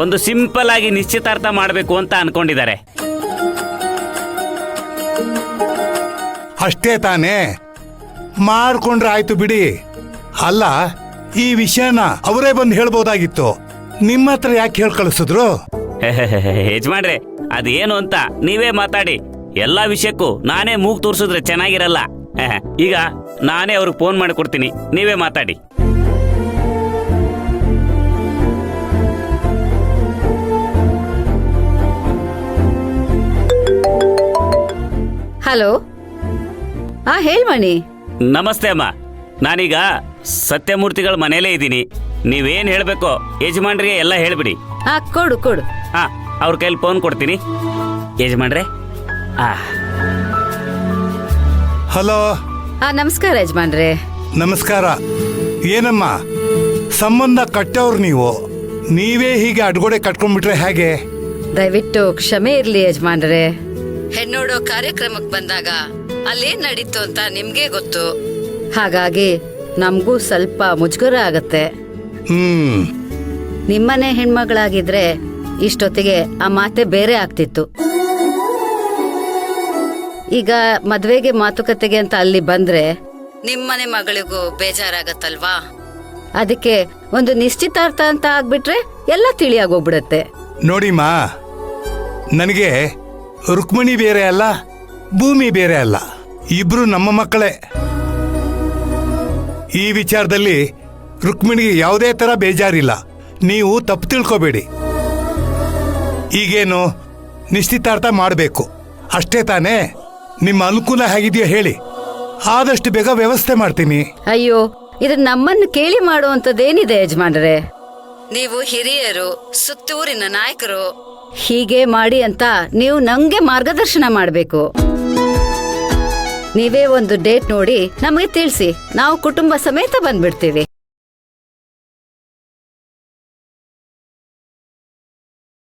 ಒಂದು ಸಿಂಪಲ್ ಆಗಿ ನಿಶ್ಚಿತಾರ್ಥ ಮಾಡಬೇಕು ಅಂತ ಅನ್ಕೊಂಡಿದ್ದಾರೆ. ಅಷ್ಟೇ ತಾನೇ, ಮಾಡ್ಕೊಂಡ್ರೆ ಆಯ್ತು ಬಿಡಿ. ಅಲ್ಲ, ಈ ವಿಷಯನ ಅವರೇ ಬಂದು ಹೇಳ್ಬೋದಾಗಿತ್ತು, ನಿಮ್ಮ ಹತ್ರ ಯಾಕೆ ಹೇಳಿ ಕಳಿಸಿದ್ರು? ಯಜಮಾನ್ರೆ, ಅದೇನು ಅಂತ ನೀವೇ ಮಾತಾಡಿ. ಎಲ್ಲಾ ವಿಷಯಕ್ಕೂ ನಾನೇ ಮೂಗ್ ತೋರಿಸಿದ್ರೆ ಚೆನ್ನಾಗಿರಲ್ಲ. ಈಗ ನಾನೇ ಅವ್ರಿಗೆ ಫೋನ್ ಮಾಡಿ ಕೊಡ್ತೀನಿ, ನೀವೇ ಮಾತಾಡಿ. ಹಲೋ, ಹೇಳ್ಮಣಿ. ನಮಸ್ತೆ ಅಮ್ಮ, ನಾನೀಗ ಸತ್ಯಮೂರ್ತಿಗಳ ಮನೇಲೇ ಇದ್ದೀನಿ. ನೀವೇನ್ ಹೇಳ್ಬೇಕೋ ಯಜಮಾನ್ರಿಗೆ ಎಲ್ಲ ಹೇಳ್ಬಿಡಿ. ಕೊಡು ಕೊಡು. ಅವ್ರ ಕೈಲಿ ಫೋನ್ ಕೊಡ್ತೀನಿ. ಯಜಮಾನ್ರೆ. ಹಲೋ. ನಮಸ್ಕಾರ ಯಜಮಾನ್ರೆ. ನಮಸ್ಕಾರ. ಏನಮ್ಮ, ಸಂಬಂಧ ಕಟ್ಟವ್ರು ನೀವು, ನೀವೇ ಹೀಗೆ ಅಡ್ಗೋಡೆ ಕಟ್ಕೊಂಡ್ಬಿಟ್ರೆ ಹೇಗೆ? ದಯವಿಟ್ಟು ಕ್ಷಮೆ ಇರ್ಲಿ ಯಜಮಾನ್ರೆ. ಹೆಣ್ಣೋಡೋ ಕಾರ್ಯಕ್ರಮಕ್ಕೆ ಬಂದಾಗ ಅಲ್ಲೇನ್ ನಡೀತು ಅಂತ ನಿಮ್ಗೆ ಗೊತ್ತು. ಹಾಗಾಗಿ ನಮಗೂ ಸ್ವಲ್ಪ ಮುಜುಗರ ಆಗತ್ತೆ. ನಿಮ್ಮನೆ ಹೆಣ್ಮಗಳಾಗಿದ್ರೆ ಇಷ್ಟೊತ್ತಿಗೆ ಆ ಮಾತೆ ಬೇರೆ ಆಗ್ತಿತ್ತು. ಈಗ ಮದ್ವೆಗೆ ಮಾತುಕತೆಗೆ ಅಂತ ಅಲ್ಲಿ ಬಂದ್ರೆ ನಿಮ್ಮನೆ ಮಗಳಿಗೂ ಬೇಜಾರಾಗತ್ತಲ್ವಾ? ಅದಕ್ಕೆ ಒಂದು ನಿಶ್ಚಿತಾರ್ಥ ಅಂತ ಆಗ್ಬಿಟ್ರೆ ಎಲ್ಲ ತಿಳಿಯಾಗೋಗ್ಬಿಡತ್ತೆ. ನೋಡಿಮ್ಮ, ನನಗೆ ರುಕ್ಮಿಣಿ ಬೇರೆ ಅಲ್ಲ, ಭೂಮಿ ಬೇರೆ ಅಲ್ಲ, ಇಬ್ರು ನಮ್ಮ ಮಕ್ಕಳೇ. ಈ ವಿಚಾರದಲ್ಲಿ ರುಕ್ಮಿಣಿಗೆ ಯಾವುದೇ ತರ ಬೇಜಾರಿಲ್ಲ, ನೀವು ತಪ್ಪು ತಿಳ್ಕೊಬೇಡಿ. ಈಗೇನು ನಿಶ್ಚಿತಾರ್ಥ ಮಾಡಬೇಕು ಅಷ್ಟೇ ತಾನೇ? ನಿಮ್ಮ ಅನುಕೂಲ ಹೇಗಿದೆಯೋ ಹೇಳಿ, ಆದಷ್ಟು ಬೇಗ ವ್ಯವಸ್ಥೆ ಮಾಡ್ತೀನಿ. ಅಯ್ಯೋ, ಇದು ನಮ್ಮನ್ನು ಕೇಳಿ ಮಾಡುವಂತದ್ದೇನಿದೆ ಯಜಮಾನ್ರೆ? ನೀವು ಹಿರಿಯರು, ಸುತ್ತೂರಿನ ನಾಯಕರು, ಹೀಗೆ ಮಾಡಿ ಅಂತ ನೀವು ನಂಗೆ ಮಾರ್ಗದರ್ಶನ ಮಾಡಬೇಕು. ನೀವೇ ಒಂದು ಡೇಟ್ ನೋಡಿ ನಮಗೆ ತಿಳಿಸಿ, ನಾವು ಕುಟುಂಬ ಸಮೇತ ಬಂದ್ಬಿಡ್ತೀವಿ.